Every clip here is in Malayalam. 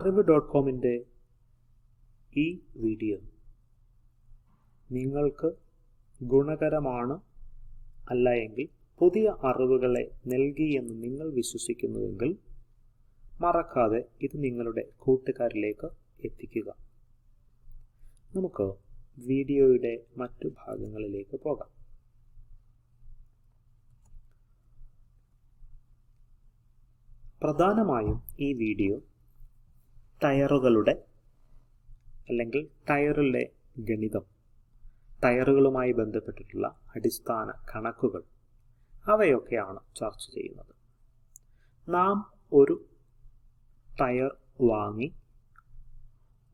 അറിവ്.comന്റെ ഈ വീഡിയോ നിങ്ങൾക്ക് ഗുണകരമാണ്, അല്ല എങ്കിൽ പുതിയ അറിവുകളെ നൽകിയെന്ന് നിങ്ങൾ വിശ്വസിക്കുന്നുവെങ്കിൽ മറക്കാതെ ഇത് നിങ്ങളുടെ കൂട്ടുകാരിലേക്ക് എത്തിക്കുക. നമുക്ക് വീഡിയോയുടെ മറ്റു ഭാഗങ്ങളിലേക്ക് പോകാം. പ്രധാനമായും ഈ വീഡിയോ ടയറുകളുടെ അല്ലെങ്കിൽ ടയറിലെ ഗണിതം, ടയറുകളുമായി ബന്ധപ്പെട്ടിട്ടുള്ള അടിസ്ഥാന കണക്കുകൾ അവയൊക്കെയാണ് ചർച്ച ചെയ്യുന്നത്. നാം ഒരു ടയർ വാങ്ങി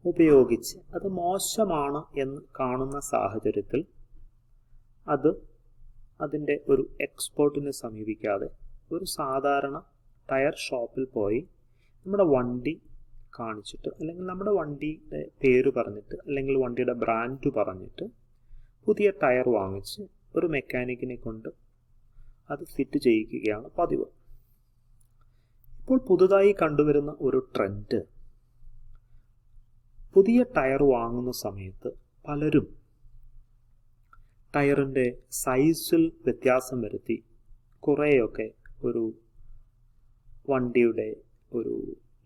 ഉപയോഗിച്ച് അത് മോശമാണ് എന്ന് കാണുന്ന സാഹചര്യത്തിൽ അതിൻ്റെ ഒരു എക്സ്പേർട്ടിനെ സമീപിക്കാതെ ഒരു സാധാരണ ടയർ ഷോപ്പിൽ പോയി നമ്മുടെ വണ്ടി കാണിച്ചിട്ട് അല്ലെങ്കിൽ നമ്മുടെ വണ്ടിയുടെ പേര് പറഞ്ഞിട്ട് അല്ലെങ്കിൽ വണ്ടിയുടെ ബ്രാൻഡ് പറഞ്ഞിട്ട് പുതിയ ടയർ വാങ്ങിച്ച് ഒരു മെക്കാനിക്കിനെ കൊണ്ട് അത് ഫിറ്റ് ചെയ്യിക്കുകയാണ് പതിവ്. ഇപ്പോൾ പുതുതായി കണ്ടുവരുന്ന ഒരു ട്രെൻഡ്, പുതിയ ടയർ വാങ്ങുന്ന സമയത്ത് പലരും ടയറിൻ്റെ സൈസിൽ വ്യത്യാസം വരുത്തി കുറേയൊക്കെ ഒരു വണ്ടിയുടെ ഒരു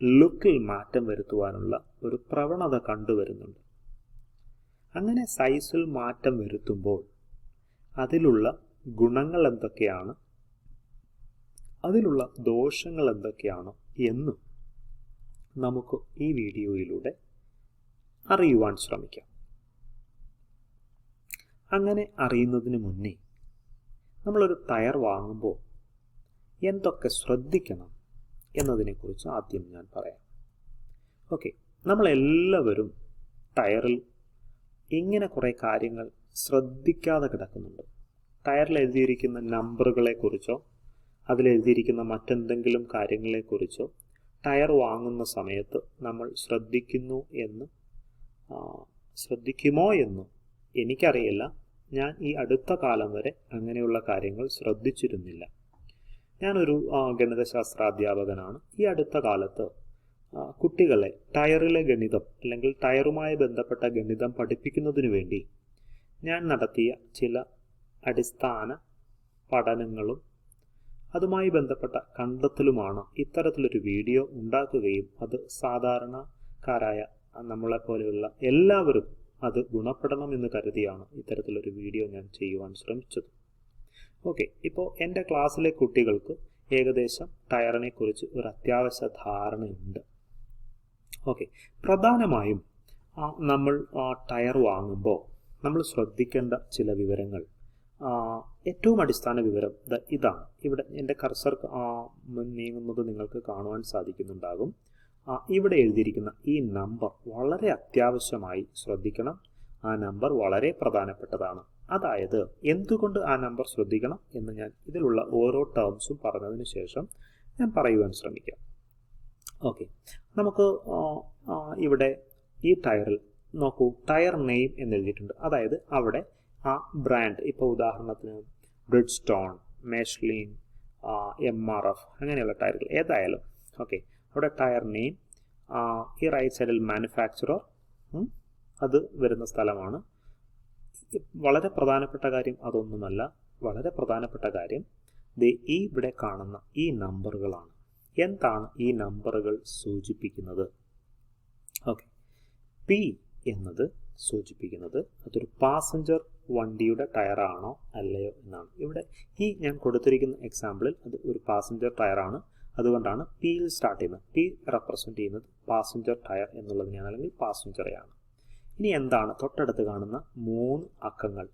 ലുക്കിൽ മാറ്റം വരുത്തുവാനുള്ള ഒരു പ്രവണത കണ്ടുവരുന്നുണ്ട്. അങ്ങനെ സൈസിൽ മാറ്റം വരുത്തുമ്പോൾ അതിലുള്ള ഗുണങ്ങൾ എന്തൊക്കെയാണ്, അതിലുള്ള ദോഷങ്ങൾ എന്തൊക്കെയാണ് എന്നും നമുക്ക് ഈ വീഡിയോയിലൂടെ അറിയുവാൻ ശ്രമിക്കാം. അങ്ങനെ അറിയുന്നതിന് മുന്നേ നമ്മളൊരു ടയർ വാങ്ങുമ്പോൾ എന്തൊക്കെ ശ്രദ്ധിക്കണം എന്നതിനെക്കുറിച്ച് ആദ്യം ഞാൻ പറയാം. ഓക്കെ, നമ്മളെല്ലാവരും ടയറിൽ ഇങ്ങനെ കുറേ കാര്യങ്ങൾ ശ്രദ്ധിക്കാതെ കിടക്കുന്നുണ്ട്. ടയറിൽ എഴുതിയിരിക്കുന്ന നമ്പറുകളെക്കുറിച്ചോ അതിലെഴുതിയിരിക്കുന്ന മറ്റെന്തെങ്കിലും കാര്യങ്ങളെക്കുറിച്ചോ ടയർ വാങ്ങുന്ന സമയത്ത് നമ്മൾ ശ്രദ്ധിക്കുമോ എന്ന് എനിക്കറിയില്ല. ഞാൻ ഈ അടുത്ത കാലം വരെ അങ്ങനെയുള്ള കാര്യങ്ങൾ ശ്രദ്ധിച്ചിരുന്നില്ല. ഞാനൊരു ഗണിതശാസ്ത്രാധ്യാപകനാണ്. ഈ അടുത്ത കാലത്ത് കുട്ടികളെ ടയറിലെ ഗണിതം അല്ലെങ്കിൽ ടയറുമായി ബന്ധപ്പെട്ട ഗണിതം പഠിപ്പിക്കുന്നതിനു വേണ്ടി ഞാൻ നടത്തിയ ചില അടിസ്ഥാന പഠനങ്ങളും അതുമായി ബന്ധപ്പെട്ട കണ്ടെത്തലുമാണ് ഇത്തരത്തിലൊരു വീഡിയോ ഉണ്ടാക്കുകയും അത് സാധാരണക്കാരായ നമ്മളെപ്പോലെയുള്ള എല്ലാവരും അത് ഗുണപ്പെടണമെന്ന് കരുതിയാണ് ഇത്തരത്തിലൊരു വീഡിയോ ഞാൻ ചെയ്യുവാൻ ശ്രമിച്ചത്. ഓക്കെ, ഇപ്പോൾ എൻ്റെ ക്ലാസ്സിലെ കുട്ടികൾക്ക് ഏകദേശം ടയറിനെ കുറിച്ച് ഒരു അത്യാവശ്യ ധാരണയുണ്ട്. ഓക്കെ, പ്രധാനമായും നമ്മൾ ടയർ വാങ്ങുമ്പോൾ നമ്മൾ ശ്രദ്ധിക്കേണ്ട ചില വിവരങ്ങൾ, ഏറ്റവും അടിസ്ഥാന വിവരം ഇതാണ്. ഇവിടെ എൻ്റെ കർസർ നീങ്ങുന്നത് നിങ്ങൾക്ക് കാണുവാൻ സാധിക്കുന്നുണ്ടാകും. ഇവിടെ എഴുതിയിരിക്കുന്ന ഈ നമ്പർ വളരെ അത്യാവശ്യമായി ശ്രദ്ധിക്കണം. ആ നമ്പർ വളരെ പ്രധാനപ്പെട്ടതാണ്. അതായത് എന്തുകൊണ്ട് ആ നമ്പർ ശ്രദ്ധിക്കണം എന്ന് ഞാൻ ഇതിലുള്ള ഓരോ ടേംസും പറഞ്ഞതിന് ശേഷം ഞാൻ പറയുവാൻ ശ്രമിക്കാം. ഓക്കെ, നമുക്ക് ഇവിടെ ഈ ടയറിൽ നോക്കൂ, ടയർ നെയിം എന്നെഴുതിയിട്ടുണ്ട്. അതായത് അവിടെ ആ ബ്രാൻഡ്, ഇപ്പോൾ ഉദാഹരണത്തിന് ബ്രിഡ്സ്റ്റോൺ, മെഷ്ലിൻ, MRF അങ്ങനെയുള്ള ടയറുകൾ ഏതായാലും ഓക്കെ, അവിടെ ടയർ നെയിം, ഈ റൈറ്റ് സൈഡിൽ മാനുഫാക്ചറർ അത് വരുന്ന സ്ഥലമാണ്. വളരെ പ്രധാനപ്പെട്ട കാര്യം അതൊന്നുമല്ല. വളരെ പ്രധാനപ്പെട്ട കാര്യം ഈ ഇവിടെ കാണുന്ന ഈ നമ്പറുകളാണ്. എന്താണ് ഈ നമ്പറുകൾ സൂചിപ്പിക്കുന്നത്? ഓക്കെ, P എന്നത് സൂചിപ്പിക്കുന്നത് അതൊരു പാസഞ്ചർ വണ്ടിയുടെ ടയറാണോ അല്ലയോ എന്നാണ്. ഇവിടെ ഈ ഞാൻ കൊടുത്തിരിക്കുന്ന എക്സാമ്പിളിൽ അത് ഒരു പാസഞ്ചർ ടയറാണ്. അതുകൊണ്ടാണ് പിയിൽ സ്റ്റാർട്ട് ചെയ്യുന്നത്. P റെപ്രസെൻറ്റ് ചെയ്യുന്നത് പാസഞ്ചർ ടയർ എന്നുള്ളതിനെയാണ്, അല്ലെങ്കിൽ പാസഞ്ചറെയാണ്. ഇനി എന്താണ് തൊട്ടടുത്ത് കാണുന്ന 3 അക്കങ്ങൾ?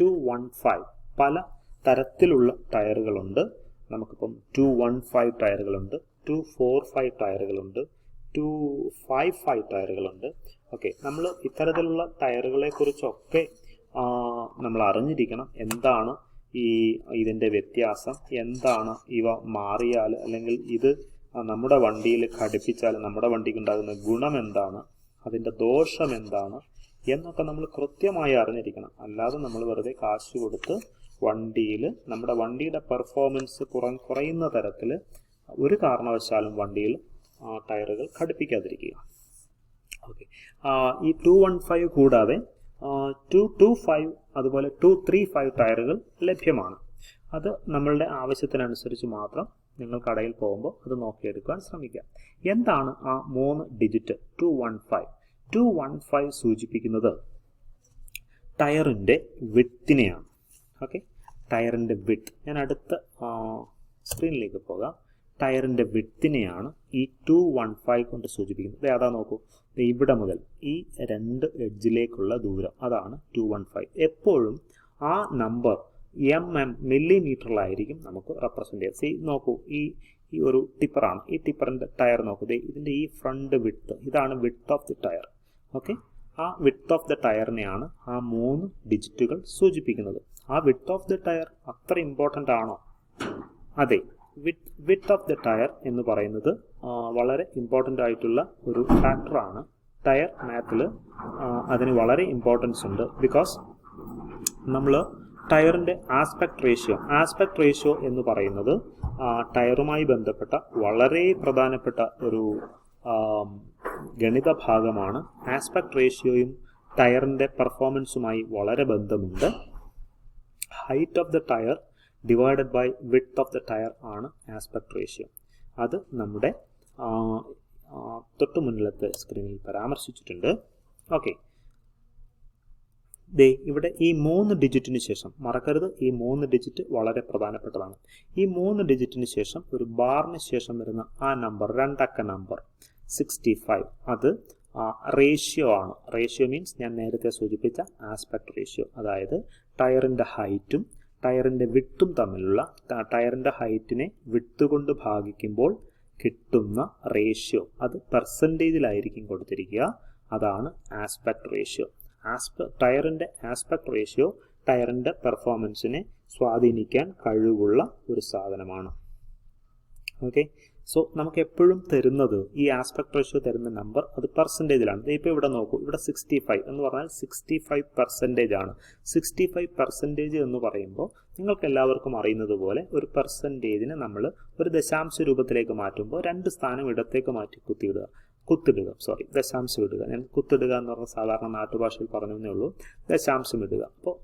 215. പല തരത്തിലുള്ള ടയറുകളുണ്ട്. നമുക്കിപ്പം 215 ടയറുകളുണ്ട്, 245 ടയറുകളുണ്ട്, 255 ടയറുകളുണ്ട്. ഓക്കെ, നമ്മൾ ഇത്തരത്തിലുള്ള ടയറുകളെ കുറിച്ചൊക്കെ നമ്മൾ അറിഞ്ഞിരിക്കണം. എന്താണ് ഇതിൻ്റെ വ്യത്യാസം, എന്താണ് ഇവ മാറിയാൽ അല്ലെങ്കിൽ ഇത് നമ്മുടെ വണ്ടിയിൽ ഘടിപ്പിച്ചാൽ നമ്മുടെ വണ്ടിക്ക് ഉണ്ടാകുന്ന ഗുണം എന്താണ്, അതിൻ്റെ ദോഷം എന്താണ് എന്നൊക്കെ നമ്മൾ കൃത്യമായി അറിഞ്ഞിരിക്കണം. അല്ലാതെ നമ്മൾ വെറുതെ കാശ് കൊടുത്ത് വണ്ടിയിൽ നമ്മുടെ വണ്ടിയുടെ പെർഫോമൻസ് കുറയുന്ന തരത്തിൽ ഒരു കാരണവശാലും വണ്ടിയിൽ ടയറുകൾ ഘടിപ്പിക്കാതിരിക്കുക. ഓക്കെ, ഈ 215 കൂടാതെ 225 അതുപോലെ 235 ടയറുകൾ ലഭ്യമാണ്. അത് നമ്മളുടെ ആവശ്യത്തിനനുസരിച്ച് മാത്രം നിങ്ങൾ കടയിൽ പോകുമ്പോൾ അത് നോക്കിയെടുക്കാൻ ശ്രമിക്കുക. എന്താണ് ആ 3 ഡിജിറ്റ് 215 സൂചിപ്പിക്കുന്നത്? ടയറിൻ്റെ വിഡ്ത്തിനെയാണ്. ഓക്കെ, ടയറിൻ്റെ വിഡ്ത്ത്, ഞാൻ അടുത്ത സ്ക്രീനിലേക്ക് പോകാം. ടയറിൻ്റെ വിഡ്ത്തിനെയാണ് ഈ 215 കൊണ്ട് സൂചിപ്പിക്കുന്നത്. അതാ നോക്കൂ, ഇവിടെ മുതൽ ഈ 2 എഡ്ജിലേക്കുള്ള ദൂരം, അതാണ് 215. എപ്പോഴും ആ നമ്പർ മില്ലിമീറ്ററിലായിരിക്കും നമുക്ക് റെപ്രസെൻ്റ് ചെയ്യുക. സി നോക്കൂ, ഈ ഒരു ടിപ്പറാണ്. ഈ ടിപ്പറിൻ്റെ ടയർ നോക്കൂ, ഇതിൻ്റെ ഈ ഫ്രണ്ട് വിഡ്ത്ത്, ഇതാണ് width of the tyre. Okay, ആ വിഡ്ത്ത് ഓഫ് ദി ടയറിനെയാണ് ആ 3 ഡിജിറ്റുകൾ സൂചിപ്പിക്കുന്നത്. ആ വിഡ്ത്ത് ഓഫ് ദി ടയർ അത്ര ഇമ്പോർട്ടൻ്റ് ആണോ? അതെ, വിഡ്ത്ത് ഓഫ് ദി ടയർ എന്ന് പറയുന്നത് വളരെ ഇമ്പോർട്ടൻ്റ് ആയിട്ടുള്ള ഒരു ഫാക്ടറാണ്. ടയർ മാത്തിൽ അതിന് വളരെ ഇമ്പോർട്ടൻസ് ഉണ്ട്. ബിക്കോസ് നമ്മൾ ടയറിൻ്റെ ആസ്പെക്ട് റേഷ്യോ എന്ന് പറയുന്നത് ടയറുമായി ബന്ധപ്പെട്ട വളരെ പ്രധാനപ്പെട്ട ഒരു ഗണിത ഭാഗമാണ്. ആസ്പെക്ട് റേഷ്യോയും ടയറിൻ്റെ പെർഫോമൻസുമായി വളരെ ബന്ധമുണ്ട്. Height of the tyre divided by width of the tyre ആണ് ആസ്പെക്ട് റേഷ്യോ. അത് നമ്മുടെ തൊട്ടു മുന്നിലത്തെ സ്ക്രീനിൽ പരാമർശിച്ചിട്ടുണ്ട്. ഓക്കെ, ഇവിടെ ഈ 3 ഡിജിറ്റിന് ശേഷം മറക്കരുത്, ഈ 3 ഡിജിറ്റ് വളരെ പ്രധാനപ്പെട്ടതാണ്. ഈ 3 ഡിജിറ്റിന് ശേഷം ഒരു ബാറിന് ശേഷം വരുന്ന ആ നമ്പർ, 2 അക്ക നമ്പർ 65, അത് റേഷ്യോ ആണ്. റേഷ്യോ മീൻസ് ഞാൻ നേരത്തെ സൂചിപ്പിച്ച ആസ്പെക്ട് റേഷ്യോ, അതായത് ടയറിൻ്റെ ഹൈറ്റും ടയറിൻ്റെ വിഡ്ത്തും തമ്മിലുള്ള, ടയറിൻ്റെ ഹൈറ്റിനെ വിഡ്ത്ത് കൊണ്ട് ഭാഗിക്കുമ്പോൾ കിട്ടുന്ന റേഷ്യോ, അത് പെർസെൻറ്റേജിലായിരിക്കും കൊടുത്തിരിക്കുക. അതാണ് ആസ്പെക്ട് റേഷ്യോ. ടയറിൻ്റെ ആസ്പെക്ട് റേഷ്യോ ടയറിൻ്റെ പെർഫോമൻസിനെ സ്വാധീനിക്കാൻ കഴിവുള്ള ഒരു സാധനമാണ്. ഓക്കെ, സോ നമുക്ക് എപ്പോഴും തരുന്നത്, ഈ ആസ്പെക്ട് റേഷ്യോ തരുന്ന നമ്പർ അത് പെർസെൻറ്റേജിലാണ്. ഇപ്പോൾ ഇവിടെ നോക്കൂ, ഇവിടെ 65 എന്ന് പറഞ്ഞാൽ 65% ആണ്. 65% എന്ന് പറയുമ്പോൾ നിങ്ങൾക്ക് എല്ലാവർക്കും അറിയുന്നത് പോലെ ഒരു പെർസെൻറ്റേജിനെ നമ്മൾ ഒരു ദശാംശ രൂപത്തിലേക്ക് മാറ്റുമ്പോൾ 2 സ്ഥാനം ഇടത്തേക്ക് മാറ്റി ദശാംശം ഇടുക. ഞാൻ കുത്തിടുക എന്ന് പറഞ്ഞ സാധാരണ നാട്ടുഭാഷയിൽ പറഞ്ഞേ ഉള്ളൂ. ദശാംശം ഇടുക. അപ്പോൾ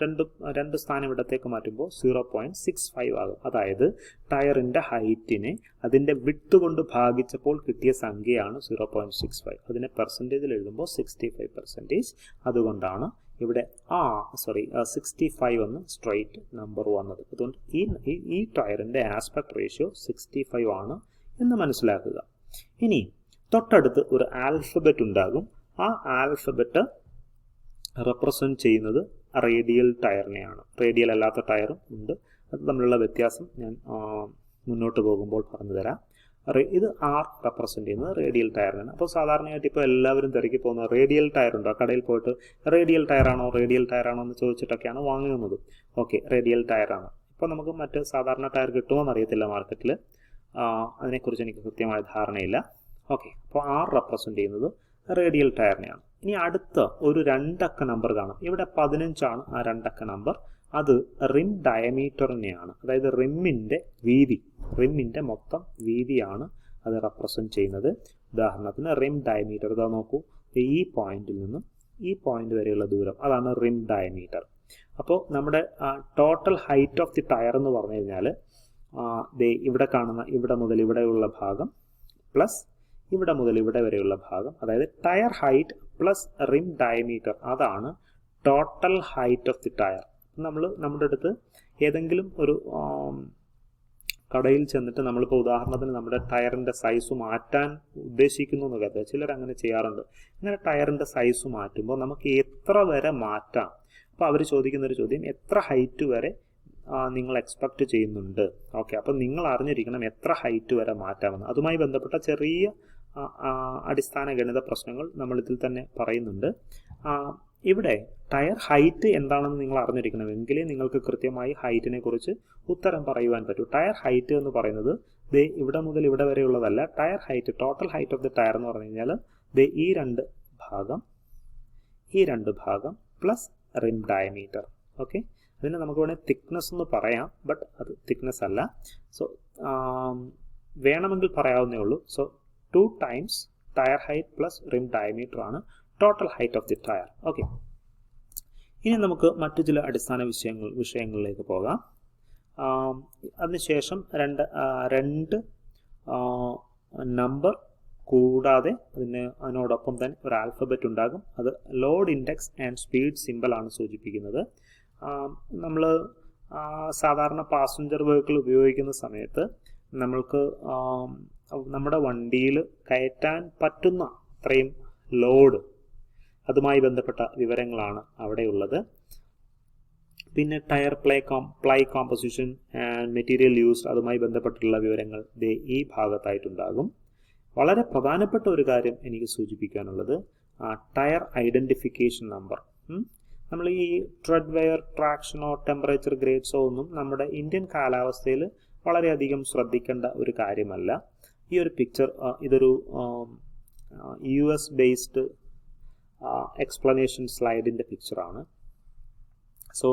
2 സ്ഥാനം ഇടത്തേക്ക് മാറ്റുമ്പോൾ 0.65 ആകും. അതായത് ടയറിൻ്റെ ഹൈറ്റിനെ അതിൻ്റെ വിഡ്ത്ത് കൊണ്ട് ഭാഗിച്ചപ്പോൾ കിട്ടിയ സംഖ്യയാണ് 0.65. അതിനെ പെർസെൻറ്റേജിൽ എഴുതുമ്പോൾ 65%. അതുകൊണ്ടാണ് ഇവിടെ 65 എന്ന് സ്ട്രൈറ്റ് നമ്പർ വന്നത്. അതുകൊണ്ട് ഈ ടയറിൻ്റെ ആസ്പെക്ട് റേഷ്യോ 65 ആണ് എന്ന് മനസ്സിലാക്കുക. ഇനി തൊട്ടടുത്ത് ഒരു ആൽഫബറ്റ് ഉണ്ടാകും. ആ ആൽഫബറ്റ് റെപ്രസെൻറ്റ് ചെയ്യുന്നത് റേഡിയൽ ടയറിനെയാണ്. റേഡിയൽ അല്ലാത്ത ടയറും ഉണ്ട്. അത് തമ്മിലുള്ള വ്യത്യാസം ഞാൻ മുന്നോട്ട് പോകുമ്പോൾ പറഞ്ഞു തരാം. ഇത് R റെപ്രസെൻറ്റ് ചെയ്യുന്നത് റേഡിയൽ ടയറിനാണ്. അപ്പോൾ സാധാരണയായിട്ട് ഇപ്പോൾ എല്ലാവരും തിരക്കി പോകുന്ന റേഡിയൽ ടയർ ഉണ്ടോ? കടയിൽ പോയിട്ട് റേഡിയൽ ടയറാണോ എന്ന് ചോദിച്ചിട്ടൊക്കെയാണ് വാങ്ങുന്നത്. ഓക്കെ, റേഡിയൽ ടയറാണ്. ഇപ്പോൾ നമുക്ക് മറ്റ് സാധാരണ ടയർ കിട്ടുമോ എന്നറിയത്തില്ല മാർക്കറ്റിൽ. അതിനെക്കുറിച്ച് എനിക്ക് കൃത്യമായ ധാരണയില്ല. ഓക്കെ, അപ്പോൾ R റെപ്രസെൻറ്റ് ചെയ്യുന്നത് റേഡിയൽ ടയറിനെയാണ്. ഇനി അടുത്ത ഒരു 2 അക്ക നമ്പർ കാണാം. ഇവിടെ 15 ആണ് ആ 2 അക്ക നമ്പർ. അത് റിം ഡയമീറ്ററിനെയാണ്, അതായത് റിമ്മിൻ്റെ മൊത്തം വീതിയാണ് അത് റെപ്രസെൻറ്റ് ചെയ്യുന്നത്. ഉദാഹരണത്തിന് റിം ഡയമീറ്റർ ഇതാ നോക്കൂ, ഈ പോയിന്റിൽ നിന്നും ഈ പോയിന്റ് വരെയുള്ള ദൂരം, അതാണ് റിം ഡയമീറ്റർ. അപ്പോൾ നമ്മുടെ total height of the tyre എന്ന് പറഞ്ഞു കഴിഞ്ഞാൽ ഇവിടെ കാണുന്ന ഇവിടെ മുതൽ ഇവിടെയുള്ള ഭാഗം പ്ലസ് ഇവിടെ മുതൽ ഇവിടെ വരെയുള്ള ഭാഗം, അതായത് tyre height plus rim diameter, അതാണ് total height of the tyre. നമ്മുടെ അടുത്ത് ഏതെങ്കിലും ഒരു കടയിൽ ചെന്നിട്ട് നമ്മളിപ്പോൾ ഉദാഹരണത്തിന് നമ്മുടെ ടയറിൻ്റെ സൈസ് മാറ്റാൻ ഉദ്ദേശിക്കുന്നു എന്ന് കരുതുക. ചിലർ അങ്ങനെ ചെയ്യാറുണ്ട്. അങ്ങനെ ടയറിൻ്റെ സൈസ് മാറ്റുമ്പോൾ നമുക്ക് എത്ര വരെ മാറ്റാം? അപ്പോൾ അവർ ചോദിക്കുന്നൊരു ചോദ്യം, എത്ര ഹൈറ്റ് വരെ നിങ്ങൾ എക്സ്പെക്റ്റ് ചെയ്യുന്നുണ്ട്? ഓക്കെ, അപ്പോൾ നിങ്ങൾ അറിഞ്ഞിരിക്കണം എത്ര ഹൈറ്റ് വരെ മാറ്റാമെന്ന്. അതുമായി ബന്ധപ്പെട്ട ചെറിയ അടിസ്ഥാന ഗണിത പ്രശ്നങ്ങൾ നമ്മളിതിൽ തന്നെ പറയുന്നുണ്ട്. ഇവിടെ ടയർ ഹൈറ്റ് എന്താണെന്ന് നിങ്ങൾ അറിഞ്ഞിരിക്കണം, എങ്കിലേ നിങ്ങൾക്ക് കൃത്യമായി ഹൈറ്റിനെ കുറിച്ച് ഉത്തരം പറയുവാൻ പറ്റൂ. ടയർ ഹൈറ്റ് എന്ന് പറയുന്നത് ഇവിടെ മുതൽ ഇവിടെ വരെയുള്ളതല്ല. Tyre height, total height of the tyre എന്ന് പറഞ്ഞു കഴിഞ്ഞാൽ ഈ രണ്ട് ഭാഗം പ്ലസ് റിം ഡയമീറ്റർ. ഓക്കെ, അതിനെ നമുക്ക് വേണമെങ്കിൽ തിക്നെസ് എന്ന് പറയാം, ബട്ട് അത് തിക്നെസ് അല്ല. സോ വേണമെങ്കിൽ പറയാവുന്നേ ഉള്ളൂ. So 2 times tyre height plus rim diameter ആണ് total height of the tyre. Okay, ഇനി നമുക്ക് മറ്റു ചില അടിസ്ഥാന വിഷയങ്ങളിലേക്ക് പോകാം. അതിനുശേഷം രണ്ട് നമ്പർ കൂടാതെ അതിനോടൊപ്പം തന്നെ ഒരു ആൽഫബറ്റ് ഉണ്ടാകും. അത് load index and speed simple ആണ് സൂചിപ്പിക്കുന്നത്. നമ്മൾ സാധാരണ പാസഞ്ചർ വെഹിക്കിൾ ഉപയോഗിക്കുന്ന സമയത്ത് നമ്മൾക്ക് നമ്മുടെ വണ്ടിയിൽ കയറ്റാൻ പറ്റുന്ന അത്രയും ലോഡ്, അതുമായി ബന്ധപ്പെട്ട വിവരങ്ങളാണ് അവിടെയുള്ളത്. പിന്നെ tyre ply composition and material use, അതുമായി ബന്ധപ്പെട്ടുള്ള വിവരങ്ങൾ ഈ ഭാഗത്തായിട്ടുണ്ടാകും. വളരെ പ്രധാനപ്പെട്ട ഒരു കാര്യം എനിക്ക് സൂചിപ്പിക്കാനുള്ളത് ടയർ ഐഡന്റിഫിക്കേഷൻ നമ്പർ. നമ്മൾ ഈ ട്രെഡ് വെയർ, ട്രാക്ഷനോ ടെമ്പറേച്ചർ ഗ്രേഡ്സോ ഒന്നും നമ്മുടെ ഇന്ത്യൻ കാലാവസ്ഥയിൽ വളരെയധികം ശ്രദ്ധിക്കേണ്ട ഒരു കാര്യമല്ല. ഈ ഒരു പിക്ചർ ഇതൊരു US ബേസ്ഡ് എക്സ്പ്ലനേഷൻ സ്ലൈഡിൻ്റെ പിക്ചറാണ്. സോ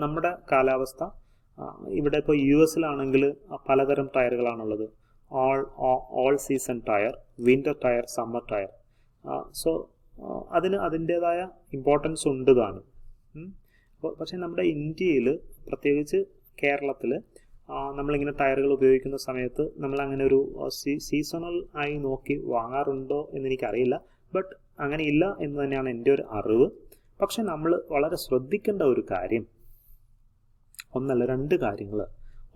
നമ്മുടെ കാലാവസ്ഥ ഇവിടെ ഇപ്പോൾ US-ലാണെങ്കിൽ പലതരം ടയറുകളാണുള്ളത്. All season tyre, winter tyre, summer tyre. So അതിന് അതിൻ്റേതായ ഇമ്പോർട്ടൻസ് ഉണ്ട് താനും. പക്ഷേ നമ്മുടെ ഇന്ത്യയിൽ, പ്രത്യേകിച്ച് കേരളത്തിൽ, നമ്മളിങ്ങനെ ടയറുകൾ ഉപയോഗിക്കുന്ന സമയത്ത് നമ്മൾ അങ്ങനെ ഒരു സീസണൽ ആയി നോക്കി വാങ്ങാറുണ്ടോ എന്നെനിക്കറിയില്ല. ബട്ട് അങ്ങനെ ഇല്ല എന്ന് തന്നെയാണ് എൻ്റെ ഒരു അറിവ്. പക്ഷെ നമ്മൾ വളരെ ശ്രദ്ധിക്കേണ്ട ഒരു കാര്യം, ഒന്നല്ല രണ്ട് കാര്യങ്ങൾ.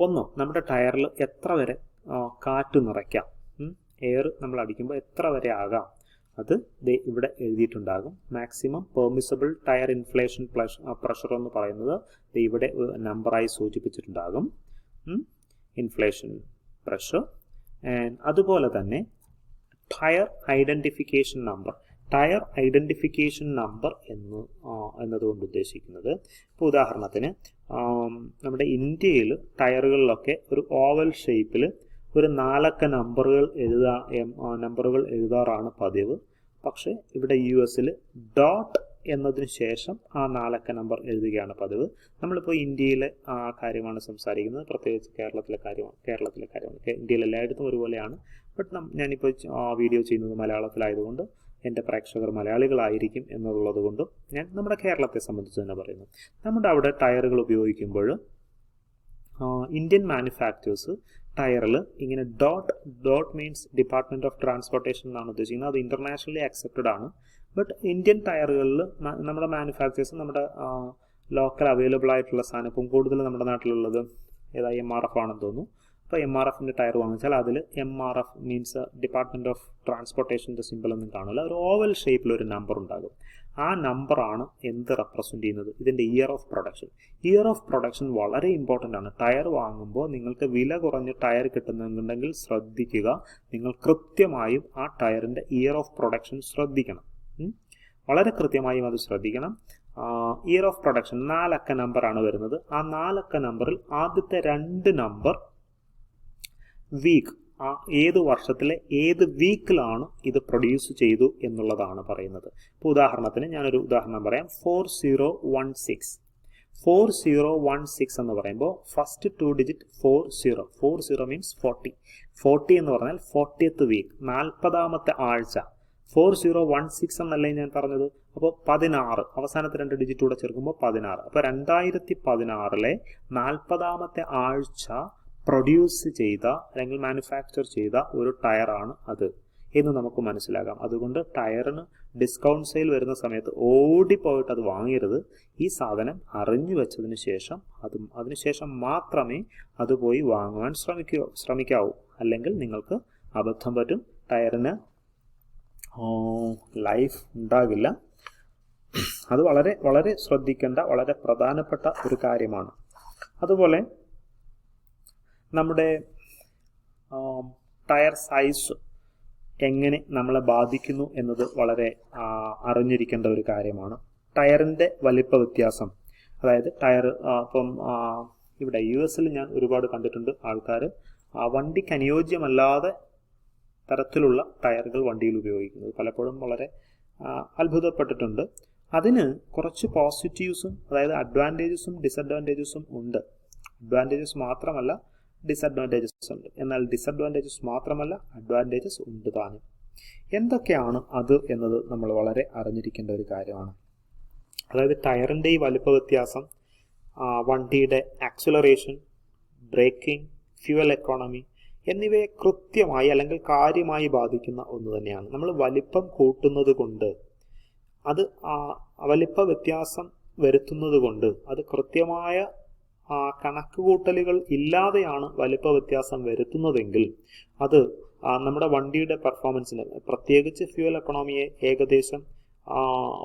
ഒന്ന്, നമ്മുടെ ടയറിൽ എത്ര വരെ കാറ്റ് നിറയ്ക്കാം, എയർ നമ്മൾ അടിക്കുമ്പോൾ എത്ര വരെ ആകാം, അത് ഇവിടെ എഴുതിയിട്ടുണ്ടാകും. Maximum permissible tyre inflation pressure എന്ന് പറയുന്നത് ഇവിടെ നമ്പറായി സൂചിപ്പിച്ചിട്ടുണ്ടാകും, ഇൻഫ്ലേഷൻ പ്രഷർ. ആൻഡ് അതുപോലെ തന്നെ tyre identification number. Tyre identification number എന്നതുകൊണ്ട് ഉദ്ദേശിക്കുന്നത്, ഇപ്പോൾ ഉദാഹരണത്തിന് നമ്മുടെ ഇന്ത്യയിൽ ടയറുകളിലൊക്കെ ഒരു ഓവൽ ഷേപ്പിൽ ഒരു 4 അക്ക നമ്പറുകൾ എഴുതാറാണ് പതിവ്. പക്ഷേ ഇവിടെ US-ൽ ഡോട്ട് എന്നതിന് ശേഷം ആ 4 അക്ക നമ്പർ എഴുതുകയാണ് പതിവ്. നമ്മളിപ്പോൾ ഇന്ത്യയിലെ കാര്യമാണ് സംസാരിക്കുന്നത്, പ്രത്യേകിച്ച് കേരളത്തിലെ കാര്യമാണ്. ഇന്ത്യയിൽ എല്ലായിടത്തും ഒരുപോലെയാണ്. ബട്ട് ഞാനിപ്പോൾ വീഡിയോ ചെയ്യുന്നത് മലയാളത്തിലായതുകൊണ്ട് എൻ്റെ പ്രേക്ഷകർ മലയാളികളായിരിക്കും എന്നുള്ളത് കൊണ്ടും ഞാൻ നമ്മുടെ കേരളത്തെ സംബന്ധിച്ച് തന്നെ പറയുന്നു. നമ്മുടെ അവിടെ ടയറുകൾ ഉപയോഗിക്കുമ്പോൾ ഇന്ത്യൻ മാനുഫാക്ചേഴ്സ് ടയറിൽ ഇങ്ങനെ dot means department of transportation എന്നാണ് ഉദ്ദേശിക്കുന്നത്. അത് ഇൻ്റർനാഷണലി അക്സെപ്റ്റഡ് ആണ്. ബട്ട് ഇന്ത്യൻ ടയറുകളിൽ നമ്മുടെ മാനുഫാക്ചേഴ്സ് നമ്മുടെ ലോക്കൽ അവൈലബിൾ ആയിട്ടുള്ള സാധനം, ഇപ്പം കൂടുതൽ നമ്മുടെ നാട്ടിലുള്ളത് MRF ആണെന്ന് തോന്നുന്നു. അപ്പോൾ MRFൻ്റെ ടയർ വാങ്ങിച്ചാൽ അതിൽ MRF മീൻസ് ഡിപ്പാർട്ട്മെൻറ്റ് ഓഫ് ട്രാൻസ്പോർട്ടേഷൻ്റെ സിമ്പിൾ ഒന്നും കാണില്ല. ഒരു ഓവൽ ഷേപ്പിലൊരു നമ്പർ ഉണ്ടാകും. ആ നമ്പറാണ് എന്ത് റെപ്രസെൻ്റ് ചെയ്യുന്നത്, ഇതിൻ്റെ year of production. Year of production വളരെ ഇമ്പോർട്ടൻ്റ് ആണ്. ടയർ വാങ്ങുമ്പോൾ നിങ്ങൾക്ക് വില കുറഞ്ഞ ടയർ കിട്ടുന്നുണ്ടെങ്കിൽ ശ്രദ്ധിക്കുക, നിങ്ങൾ കൃത്യമായും ആ ടയറിൻ്റെ ഇയർ ഓഫ് പ്രൊഡക്ഷൻ ശ്രദ്ധിക്കണം. വളരെ കൃത്യമായും അത് ശ്രദ്ധിക്കണം. ഇയർ ഓഫ് പ്രൊഡക്ഷൻ 4 അക്ക നമ്പറാണ് വരുന്നത്. ആ 4 അക്ക നമ്പറിൽ ആദ്യത്തെ 2 നമ്പർ വീക്ക്, ഏത് വർഷത്തിലെ ഏത് വീക്കിലാണ് ഇത് പ്രൊഡ്യൂസ് ചെയ്തു എന്നുള്ളതാണ് പറയുന്നത്. ഇപ്പോൾ ഉദാഹരണത്തിന് ഞാനൊരു ഉദാഹരണം പറയാം. 4016 എന്ന് പറയുമ്പോൾ ഫസ്റ്റ് 2 ഡിജിറ്റ് 40 മീൻസ് 40 എന്ന് പറഞ്ഞാൽ 40th വീക്ക്, 40ാമത്തെ ആഴ്ച. 4016 എന്നല്ലേ ഞാൻ പറഞ്ഞത്. അപ്പോൾ 16, അവസാനത്തെ 2 ഡിജിറ്റ് കൂടെ ചേർക്കുമ്പോൾ 16. അപ്പോൾ 2016 40ാമത്തെ ആഴ്ച പ്രൊഡ്യൂസ് ചെയ്ത അല്ലെങ്കിൽ മാനുഫാക്ചർ ചെയ്ത ഒരു ടയറാണ് അത് എന്ന് നമുക്ക് മനസ്സിലാക്കാം. അതുകൊണ്ട് ടയറിന് ഡിസ്കൗണ്ട് സെയിൽ വരുന്ന സമയത്ത് ഓടിപ്പോയിട്ട് അത് വാങ്ങരുത്. ഈ സാധനം അറിഞ്ഞു വെച്ചതിന് ശേഷം അതിനുശേഷം മാത്രമേ അത് പോയി വാങ്ങുവാൻ ശ്രമിക്കാവൂ. അല്ലെങ്കിൽ നിങ്ങൾക്ക് അബദ്ധം പറ്റും, ടയറിന് ലൈഫ് ഉണ്ടാകില്ല. അത് വളരെ വളരെ ശ്രദ്ധിക്കേണ്ട വളരെ പ്രധാനപ്പെട്ട ഒരു കാര്യമാണ്. അതുപോലെ നമ്മുടെ ടയർ സൈസ് എങ്ങനെ നമ്മളെ ബാധിക്കുന്നു എന്നത് വളരെ അറിഞ്ഞിരിക്കേണ്ട ഒരു കാര്യമാണ്. ടയറിൻ്റെ വലിപ്പ വ്യത്യാസം, അതായത് ടയർ ഇപ്പം ഇവിടെ US-ൽ ഞാൻ ഒരുപാട് കണ്ടിട്ടുണ്ട് ആൾക്കാർ വണ്ടിക്ക് അനുയോജ്യമല്ലാതെ തരത്തിലുള്ള ടയറുകൾ വണ്ടിയിൽ ഉപയോഗിക്കുന്നത്. പലപ്പോഴും വളരെ അത്ഭുതപ്പെട്ടിട്ടുണ്ട്. അതിന് കുറച്ച് പോസിറ്റീവ്സും അതായത് അഡ്വാൻറ്റേജസും ഡിസഡ്വാൻറ്റേജസും ഉണ്ട്. അഡ്വാൻറ്റേജസ് മാത്രമല്ല ഡിസഡ്വാൻറ്റേജസ് ഉണ്ട്. എന്നാൽ ഡിസഡ്വാൻറ്റേജസ് മാത്രമല്ല അഡ്വാൻറ്റേജസ് ഉണ്ട് താനും. എന്തൊക്കെയാണ് അത് എന്നത് നമ്മൾ വളരെ അറിഞ്ഞിരിക്കേണ്ട ഒരു കാര്യമാണ്. അതായത് ടയറിൻ്റെ ഈ വലിപ്പ വ്യത്യാസം വണ്ടിയുടെ ആക്സിലറേഷൻ, ബ്രേക്കിംഗ്, ഫ്യൂവൽ എക്കോണമി എന്നിവയെ കൃത്യമായി അല്ലെങ്കിൽ കാര്യമായി ബാധിക്കുന്ന ഒന്ന് തന്നെയാണ്. നമ്മൾ വലിപ്പം കൂട്ടുന്നത് കൊണ്ട്, അത് വലിപ്പ വ്യത്യാസം വരുത്തുന്നത് കൊണ്ട്, അത് കൃത്യമായ കണക്കുകൂട്ടലുകൾ ഇല്ലാതെയാണ് വലിപ്പ വ്യത്യാസം വരുത്തുന്നതെങ്കിൽ അത് നമ്മുടെ വണ്ടിയുടെ പെർഫോമൻസിനെ, പ്രത്യേകിച്ച് ഫ്യൂവൽ എക്കണോമിയെ ഏകദേശം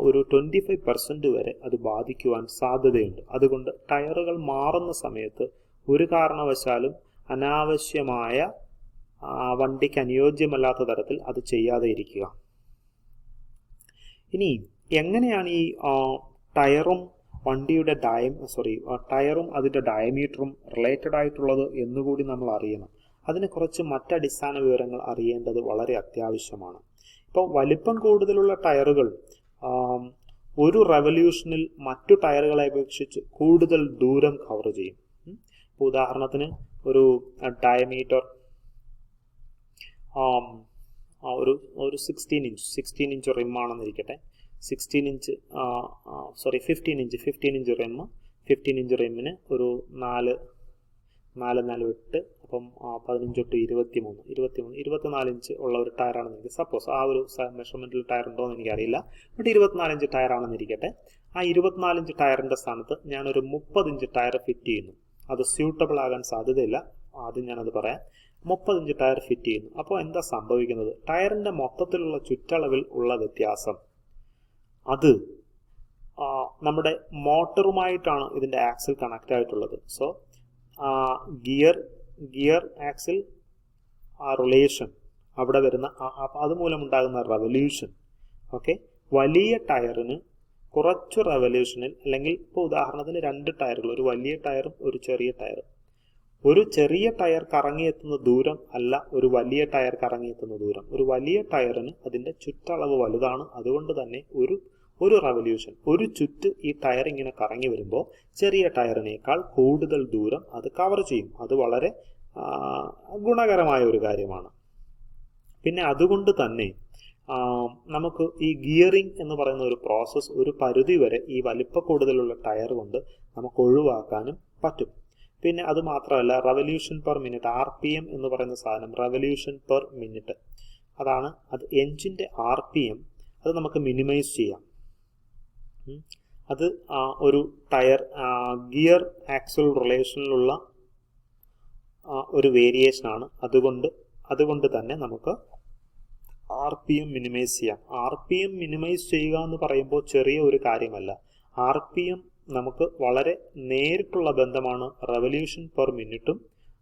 ഒരു 25% വരെ അത് ബാധിക്കുവാൻ സാധ്യതയുണ്ട്. അതുകൊണ്ട് ടയറുകൾ മാറുന്ന സമയത്ത് ഒരു കാരണവശാലും അനാവശ്യമായ വണ്ടിക്ക് അനുയോജ്യമല്ലാത്ത തരത്തിൽ അത് ചെയ്യാതെ ഇരിക്കുക. ഇനി എങ്ങനെയാണ് ഈ ടയറും വണ്ടിയുടെ ടയറും അതിൻ്റെ ഡയമീറ്ററും റിലേറ്റഡ് ആയിട്ടുള്ളത് എന്നുകൂടി നമ്മൾ അറിയണം. അതിന് കുറച്ച് മറ്റടിസ്ഥാന വിവരങ്ങൾ അറിയേണ്ടത് വളരെ അത്യാവശ്യമാണ്. ഇപ്പോൾ വലിപ്പം കൂടുതലുള്ള ടയറുകൾ ഒരു റെവല്യൂഷനിൽ മറ്റു ടയറുകളെ അപേക്ഷിച്ച് കൂടുതൽ ദൂരം കവർ ചെയ്യും. ഇപ്പോൾ ഉദാഹരണത്തിന് ഒരു ഡയമീറ്റർ ഒരു 16 ഇഞ്ച് റിമ്മാണെന്നിരിക്കട്ടെ. 15 inch rim. 15 ഇഞ്ച് റിമ്മിന് ഒരു 4 8, അപ്പം 15 തൊട്ട് 24 ഇഞ്ച് ഉള്ള ഒരു ടയറാണെന്ന് എനിക്ക് സപ്പോസ്, ആ ഒരു മെഷർമെന്റിൽ ടയർ ഉണ്ടോ എന്ന് എനിക്കറിയില്ല. ബട്ട് 24 ഇഞ്ച് ടയറാണെന്നിരിക്കട്ടെ. ആ 24 ഇഞ്ച് ടയറിന്റെ സ്ഥാനത്ത് ഞാനൊരു 30 ഇഞ്ച് ടയർ ഫിറ്റ് ചെയ്യുന്നു. അത് സ്യൂട്ടബിൾ ആകാൻ സാധ്യതയില്ല, ആദ്യം ഞാനത് പറയാം. 30 ഇഞ്ച് ടയർ ഫിറ്റ് ചെയ്യുന്നു. അപ്പോൾ എന്താ സംഭവിക്കുന്നത്? ടയറിന്റെ മൊത്തത്തിലുള്ള ചുറ്റളവിൽ ഉള്ള വ്യത്യാസം, അത് നമ്മുടെ മോട്ടറുമായിട്ടാണ് ഇതിന്റെ ആക്സിൽ കണക്ട് ആയിട്ടുള്ളത്. സോ ഗിയർ ആക്സിൽ റിലേഷൻ, അവിടെ വരുന്ന അതുമൂലമുണ്ടാകുന്ന റെവല്യൂഷൻ, ഓക്കെ, വലിയ ടയറിന് കുറച്ചു റെവല്യൂഷനിൽ, അല്ലെങ്കിൽ ഇപ്പോൾ ഉദാഹരണത്തിന് 2 ടയറുകൾ, ഒരു വലിയ ടയറും ഒരു ചെറിയ ടയറും, ഒരു ചെറിയ ടയർ കറങ്ങിയെത്തുന്ന ദൂരം അല്ല ഒരു വലിയ ടയർ കറങ്ങിയെത്തുന്ന ദൂരം. ഒരു വലിയ ടയറിന് അതിന്റെ ചുറ്റളവ് വലുതാണ്. അതുകൊണ്ട് തന്നെ ഒരു റെവല്യൂഷൻ, ഒരു ചുറ്റ് ഈ ടയർ ഇങ്ങനെ കറങ്ങി വരുമ്പോൾ ചെറിയ ടയറിനേക്കാൾ കൂടുതൽ ദൂരം അത് കവർ ചെയ്യും. അത് വളരെ ഗുണകരമായ ഒരു കാര്യമാണ്. പിന്നെ അതുകൊണ്ട് തന്നെ നമുക്ക് ഈ ഗിയറിംഗ് എന്ന് പറയുന്ന ഒരു പ്രോസസ്സ് ഒരു പരിധി വരെ ഈ വലിപ്പ കൂടുതലുള്ള ടയർ കൊണ്ട് നമുക്ക് ഒഴിവാക്കാനും പറ്റും. പിന്നെ അത് മാത്രമല്ല, റെവല്യൂഷൻ പെർ മിനിറ്റ്, RPM എന്ന് പറയുന്ന സാധനം, റെവല്യൂഷൻ പെർ മിനിറ്റ്, അത് എഞ്ചിന്റെ RPM, അത് നമുക്ക് മിനിമൈസ് ചെയ്യാം. അത് ഒരു ടയർ ഗിയർ ആക്സിൽ റിലേഷനിലുള്ള ഒരു വേരിയേഷൻ ആണ്. അതുകൊണ്ട് തന്നെ നമുക്ക് RPM മിനിമൈസ് ചെയ്യാം. RPM മിനിമൈസ് ചെയ്യുക എന്ന് പറയുമ്പോൾ ചെറിയ ഒരു കാര്യമല്ല. RPM നമുക്ക് വളരെ നേരിട്ടുള്ള ബന്ധമാണ് റെവല്യൂഷൻ പെർ മിനിറ്റും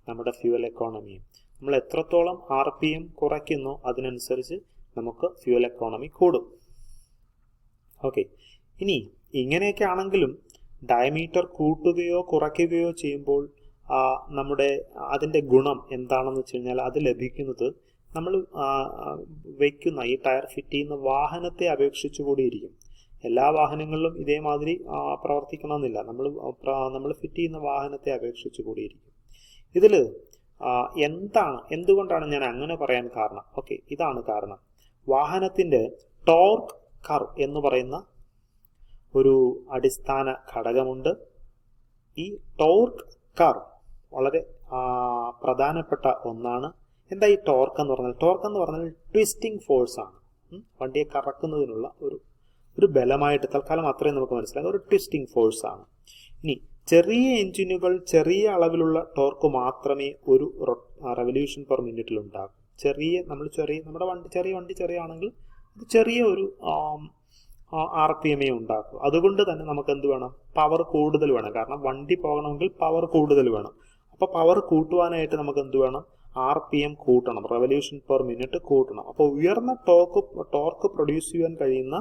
നമ്മുടെ ഫ്യൂവൽ എക്കോണമിയും. നമ്മൾ എത്രത്തോളം RPM കുറയ്ക്കുന്നോ അതിനനുസരിച്ച് നമുക്ക് ഫ്യൂവൽ എക്കോണമി കൂടും. ഓക്കെ, ഇനി ഇങ്ങനെയൊക്കെ ആണെങ്കിലും ഡയമീറ്റർ കൂട്ടുകയോ കുറയ്ക്കുകയോ ചെയ്യുമ്പോൾ അതിൻ്റെ ഗുണം എന്താണെന്ന് വെച്ച് കഴിഞ്ഞാൽ, അത് ലഭിക്കുന്നത് നമ്മൾ വയ്ക്കുന്ന ഈ ടയർ ഫിറ്റ് ചെയ്യുന്ന വാഹനത്തെ അപേക്ഷിച്ചു കൂടിയിരിക്കും. എല്ലാ വാഹനങ്ങളിലും ഇതേമാതിരി പ്രവർത്തിക്കണമെന്നില്ല. നമ്മൾ ഫിറ്റ് ചെയ്യുന്ന വാഹനത്തെ അപേക്ഷിച്ചു കൂടിയിരിക്കും. ഇതിൽ എന്തുകൊണ്ടാണ് ഞാൻ അങ്ങനെ പറയാൻ കാരണം? ഓക്കെ, ഇതാണ് കാരണം. വാഹനത്തിൻ്റെ ടോർക്ക് കർവ് എന്ന് പറയുന്ന ഒരു അടിസ്ഥാന ഘടകമുണ്ട്. ഈ ടോർക്ക് കർവ് വളരെ പ്രധാനപ്പെട്ട ഒന്നാണ്. എന്താ ഈ ടോർക്ക് എന്ന് പറഞ്ഞാൽ? ടോർക്ക് എന്ന് പറഞ്ഞാൽ ട്വിസ്റ്റിംഗ് ഫോഴ്സ് ആണ്. വണ്ടിയെ കറക്കുന്നതിനുള്ള ഒരു ബലമായിട്ട് തൽക്കാലം അത്രയും നമുക്ക് മനസ്സിലാക്കാം, ഒരു ട്വിസ്റ്റിംഗ് ഫോഴ്സ് ആണ്. ഇനി ചെറിയ എഞ്ചിനുകൾ ചെറിയ അളവിലുള്ള ടോർക്ക് മാത്രമേ ഒരു റെവല്യൂഷൻ പെർ മിനിറ്റിൽ ഉണ്ടാകും. നമ്മുടെ വണ്ടി ചെറിയ അത് ചെറിയ ഒരു RPM ഉണ്ടാക്കും. അതുകൊണ്ട് തന്നെ നമുക്ക് എന്ത് വേണം? പവർ കൂടുതൽ വേണം. കാരണം വണ്ടി പോകണമെങ്കിൽ പവർ കൂടുതൽ വേണം. അപ്പോൾ പവർ കൂട്ടുവാനായിട്ട് നമുക്ക് എന്ത് വേണം? RPM കൂട്ടണം, റെവല്യൂഷൻ പെർ മിനിറ്റ് കൂട്ടണം. അപ്പോൾ ഉയർന്ന ടോർക്ക് പ്രൊഡ്യൂസ് ചെയ്യാൻ കഴിയുന്ന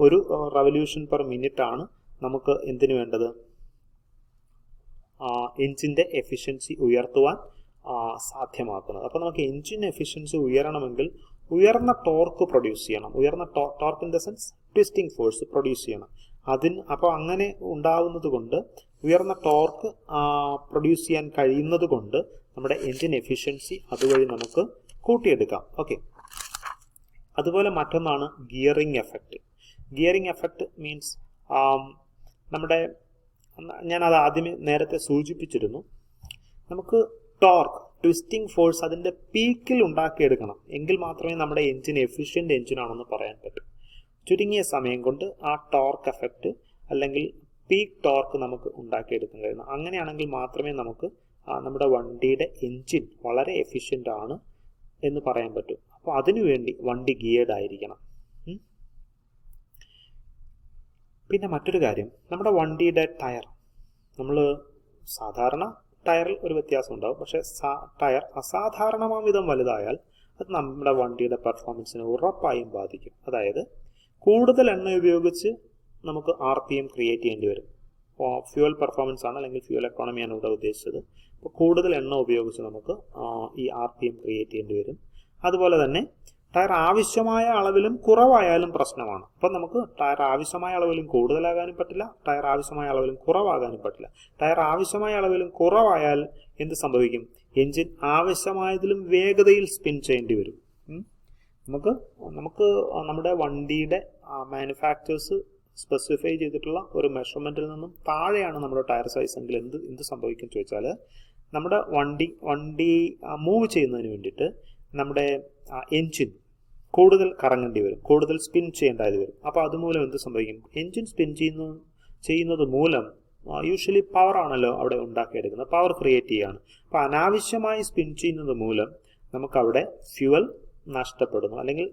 ഒരു റെവല്യൂഷൻ പെർ മിനിറ്റ് ആണ് നമുക്ക് എന്തിനു വേണ്ടത്? എഞ്ചിന്റെ എഫിഷ്യൻസി ഉയർത്തുവാൻ സാധ്യമാക്കുന്നത്. അപ്പോൾ നമുക്ക് എഞ്ചിൻ എഫിഷ്യൻസി ഉയരണമെങ്കിൽ ഉയർന്ന ടോർക്ക് പ്രൊഡ്യൂസ് ചെയ്യണം. ഉയർന്ന torque in the sense twisting force produce ചെയ്യണം. അപ്പോൾ അങ്ങനെ ഉണ്ടാവുന്നത് കൊണ്ട്, ഉയർന്ന ടോർക്ക് പ്രൊഡ്യൂസ് ചെയ്യാൻ കഴിയുന്നത് കൊണ്ട് നമ്മുടെ എഞ്ചിൻ എഫിഷ്യൻസി അതുവഴി നമുക്ക് കൂട്ടിയെടുക്കാം. ഓക്കെ, അതുപോലെ മറ്റൊന്നാണ് gearing effect. Gearing effect means നമ്മുടെ, ഞാനത് ആദ്യമേ നേരത്തെ സൂചിപ്പിച്ചിരുന്നു, നമുക്ക് ടോർക്ക്, ട്വിസ്റ്റിംഗ് ഫോഴ്സ് അതിൻ്റെ പീക്കിൽ ഉണ്ടാക്കിയെടുക്കണം, എങ്കിൽ മാത്രമേ നമ്മുടെ എഞ്ചിൻ എഫിഷ്യൻ്റ് എഞ്ചിനാണെന്ന് പറയാൻ പറ്റൂ. ചുരുങ്ങിയ സമയം കൊണ്ട് ആ ടോർക്ക് എഫക്റ്റ് അല്ലെങ്കിൽ പീക്ക് ടോർക്ക് നമുക്ക് ഉണ്ടാക്കിയെടുക്കാൻ കഴിയുന്നു. അങ്ങനെയാണെങ്കിൽ മാത്രമേ നമുക്ക് നമ്മുടെ വണ്ടിയുടെ എഞ്ചിൻ വളരെ എഫിഷ്യൻ്റ് ആണ് എന്ന് പറയാൻ പറ്റും. അപ്പോൾ അതിനുവേണ്ടി വണ്ടി ഗിയേർഡ് ആയിരിക്കണം. പിന്നെ മറ്റൊരു കാര്യം, നമ്മുടെ വണ്ടിയുടെ ടയർ, നമ്മൾ സാധാരണ ടയറിൽ ഒരു വ്യത്യാസം ഉണ്ടാവും, പക്ഷേ ടയർ അസാധാരണമാം വിധം വലുതായാൽ അത് നമ്മുടെ വണ്ടിയുടെ പെർഫോമൻസിനെ ഉറപ്പായും ബാധിക്കും. അതായത് കൂടുതൽ എണ്ണ ഉപയോഗിച്ച് നമുക്ക് RPM ക്രിയേറ്റ് ചെയ്യേണ്ടി വരും. ഫ്യൂവൽ പെർഫോമൻസ് ആണ് അല്ലെങ്കിൽ ഫ്യൂവൽ എക്കോണമിയാണ് ഇവിടെ ഉദ്ദേശിച്ചത്. അപ്പോൾ കൂടുതൽ എണ്ണ ഉപയോഗിച്ച് നമുക്ക് ഈ RPM ക്രിയേറ്റ് ചെയ്യേണ്ടി വരും. അതുപോലെ തന്നെ ടയർ ആവശ്യമായ അളവിലും കുറവായാലും പ്രശ്നമാണ്. അപ്പം നമുക്ക് ടയർ ആവശ്യമായ അളവിലും കൂടുതലാകാനും പറ്റില്ല, ടയർ ആവശ്യമായ അളവിലും കുറവാകാനും പറ്റില്ല. ടയർ ആവശ്യമായ അളവിലും കുറവായാൽ എന്ത് സംഭവിക്കും? എഞ്ചിൻ ആവശ്യമായതിലും വേഗതയിൽ സ്പിൻ ചെയ്യേണ്ടി വരും. നമുക്ക് നമ്മുടെ വണ്ടിയുടെ മാനുഫാക്ചേഴ്സ് സ്പെസിഫൈ ചെയ്തിട്ടുള്ള ഒരു മെഷർമെൻറ്റിൽ നിന്നും താഴെയാണ് നമ്മുടെ ടയർ സൈസ് എങ്കിൽ എന്ത് സംഭവിക്കും ചോദിച്ചാൽ, നമ്മുടെ വണ്ടി മൂവ് ചെയ്യുന്നതിന് വേണ്ടിയിട്ട് നമ്മുടെ എൻജിൻ കൂടുതൽ കറങ്ങേണ്ടി വരും, കൂടുതൽ സ്പിൻ ചെയ്യേണ്ടതായി വരും. അപ്പോൾ അതുമൂലം എന്ത് സംഭവിക്കും? എൻജിൻ സ്പിൻ ചെയ്യുന്നത് മൂലം യൂഷ്വലി പവർ ആണല്ലോ അവിടെ ഉണ്ടാക്കിയെടുക്കുന്നത്, പവർ ക്രിയേറ്റ് ചെയ്യുകയാണ്. അപ്പോൾ അനാവശ്യമായി സ്പിൻ ചെയ്യുന്നത് മൂലം നമുക്കവിടെ ഫ്യൂവൽ നഷ്ടപ്പെടുന്നു, അല്ലെങ്കിൽ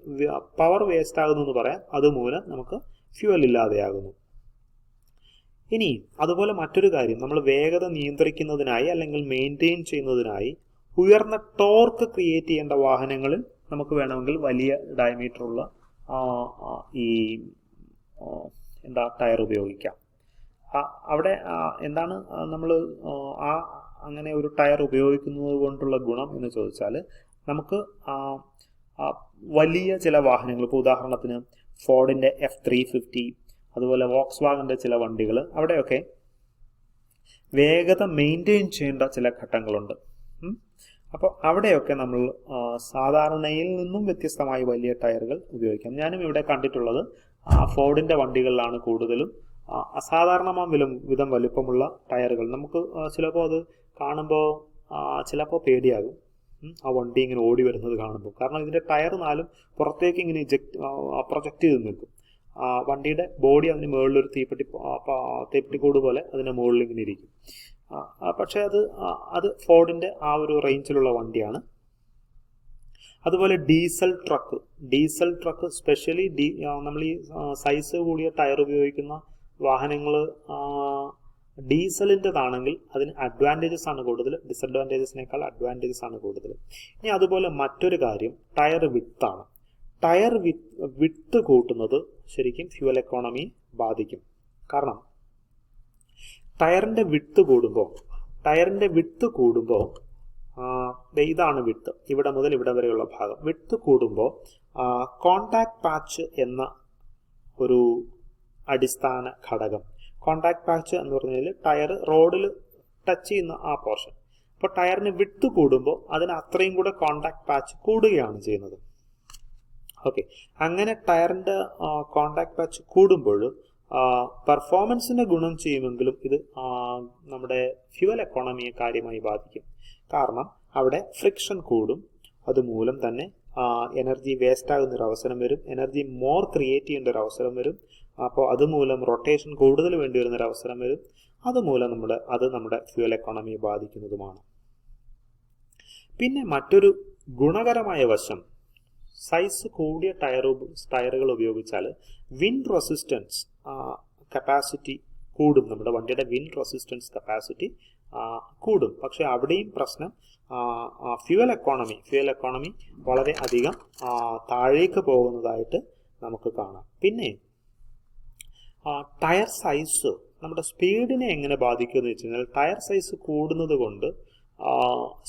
പവർ വേസ്റ്റ് ആകുന്നു എന്ന് പറയാം. അതുമൂലം നമുക്ക് ഫ്യൂവൽ ഇല്ലാതെയാകുന്നു. ഇനി അതുപോലെ മറ്റൊരു കാര്യം, നമ്മൾ വേഗത നിയന്ത്രിക്കുന്നതിനായി അല്ലെങ്കിൽ മെയിൻറ്റെയിൻ ചെയ്യുന്നതിനായി ഉയർന്ന ടോർക്ക് ക്രിയേറ്റ് ചെയ്യേണ്ട വാഹനങ്ങളിൽ നമുക്ക് വേണമെങ്കിൽ വലിയ ഡയമീറ്റർ ഉള്ള ടയർ ഉപയോഗിക്കാം. അവിടെ എന്താണ് നമ്മൾ അങ്ങനെ ഒരു ടയർ ഉപയോഗിക്കുന്നത് കൊണ്ടുള്ള ഗുണം എന്ന് ചോദിച്ചാൽ, നമുക്ക് വലിയ ചില വാഹനങ്ങൾ, ഇപ്പോൾ ഉദാഹരണത്തിന് ഫോർഡിൻ്റെ F350, അതുപോലെ വോക്സ്വാഗൻ്റെ ചില വണ്ടികൾ, അവിടെയൊക്കെ വേഗത മെയിൻറ്റെയിൻ ചെയ്യേണ്ട ചില ഘട്ടങ്ങളുണ്ട്. അപ്പോൾ അവിടെയൊക്കെ നമ്മൾ സാധാരണയിൽ നിന്നും വ്യത്യസ്തമായി വലിയ ടയറുകൾ ഉപയോഗിക്കാം. ഞാനും ഇവിടെ കണ്ടിട്ടുള്ളത് ഫോർഡിൻ്റെ വണ്ടികളിലാണ് കൂടുതലും അസാധാരണമാം വിധം വലുപ്പമുള്ള ടയറുകൾ. നമുക്ക് ചിലപ്പോൾ അത് കാണുമ്പോൾ ചിലപ്പോൾ പേടിയാകും, ആ വണ്ടി ഇങ്ങനെ ഓടി വരുന്നത് കാണുമ്പോൾ. കാരണം ഇതിൻ്റെ ടയർ നാലും പുറത്തേക്ക് ഇങ്ങനെ പ്രൊജക്റ്റ് ചെയ്ത് നിൽക്കും. വണ്ടിയുടെ ബോഡി അതിന് മുകളിലൊരു തീപ്പെട്ടിക്കൂട് പോലെ അതിൻ്റെ മുകളിൽ ഇങ്ങനെ ഇരിക്കും. പക്ഷേ അത് ഫോർഡിൻ്റെ ആ ഒരു റേഞ്ചിലുള്ള വണ്ടിയാണ്. അതുപോലെ ഡീസൽ ട്രക്ക് സ്പെഷ്യലി നമ്മൾ ഈ സൈസ് കൂടിയ ടയർ ഉപയോഗിക്കുന്ന വാഹനങ്ങൾ ഡീസലിൻ്റെതാണെങ്കിൽ അതിന് അഡ്വാൻറ്റേജസ് ആണ് കൂടുതൽ, ഡിസഡ്വാൻറ്റേജസിനേക്കാൾ അഡ്വാൻറ്റേജസ് ആണ് കൂടുതൽ. ഇനി അതുപോലെ മറ്റൊരു കാര്യം ടയർ വിഡ്ത്താണ്. ടയർ വിഡ്ത്ത് കൂട്ടുന്നത് ശരിക്കും ഫ്യൂവൽ എക്കോണമിയെ ബാധിക്കും. കാരണം ടയറിൻ്റെ വിഡ്ത്ത് കൂടുമ്പോൾ ഇതാണ് വിഡ്ത്ത്, ഇവിടെ മുതൽ ഇവിടെ വരെയുള്ള ഭാഗം. വിഡ്ത്ത് കൂടുമ്പോൾ കോണ്ടാക്ട് പാച്ച് എന്ന ഒരു അടിസ്ഥാന ഘടകം, കോണ്ടാക്ട് പാച്ച് എന്ന് പറഞ്ഞാൽ ടയർ റോഡിൽ ടച്ച് ചെയ്യുന്ന ആ പോർഷൻ. അപ്പോൾ ടയറിന് വിഡ്ത്ത് കൂടുമ്പോൾ അതിന് അത്രയും കൂടെ കോണ്ടാക്ട് പാച്ച് കൂടുകയാണ് ചെയ്യുന്നത്. ഓക്കെ, അങ്ങനെ ടയറിൻ്റെ കോണ്ടാക്ട് പാച്ച് കൂടുമ്പോൾ പെർഫോമൻസിന് ഗുണം ചെയ്യുമെങ്കിലും ഇത് നമ്മുടെ ഫ്യൂവൽ എക്കോണമിയെ കാര്യമായി ബാധിക്കും. കാരണം അവിടെ ഫ്രിക്ഷൻ കൂടും, അതുമൂലം തന്നെ എനർജി വേസ്റ്റ് ആകുന്ന ഒരു അവസരം വരും, എനർജി മോർ ക്രിയേറ്റ് ചെയ്യേണ്ട ഒരു അവസരം വരും. അപ്പോൾ അതുമൂലം റൊട്ടേഷൻ കൂടുതൽ വേണ്ടി വരുന്നൊരു അവസരം വരും. അതുമൂലം അത് നമ്മുടെ ഫ്യൂവൽ എക്കോണമിയെ ബാധിക്കുന്നതുമാണ്. പിന്നെ മറ്റൊരു ഗുണകരമായ വശം, സൈസ് കൂടിയ ടയറുകൾ ഉപയോഗിച്ചാൽ വിൻഡ് റെസിസ്റ്റൻസ് കപ്പാസിറ്റി കൂടും, നമ്മുടെ വണ്ടിയുടെ വിൻഡ് റെസിസ്റ്റൻസ് കപ്പാസിറ്റി കൂടും. പക്ഷെ അവിടെയും പ്രശ്നം ഫ്യൂവൽ എക്കോണമി വളരെ അധികം താഴേക്ക് പോകുന്നതായിട്ട് നമുക്ക് കാണാം. പിന്നെ ടയർ സൈസ് നമ്മുടെ സ്പീഡിനെ എങ്ങനെ ബാധിക്കുമെന്ന് വെച്ച് കഴിഞ്ഞാൽ, ടയർ സൈസ് കൂടുന്നത് കൊണ്ട്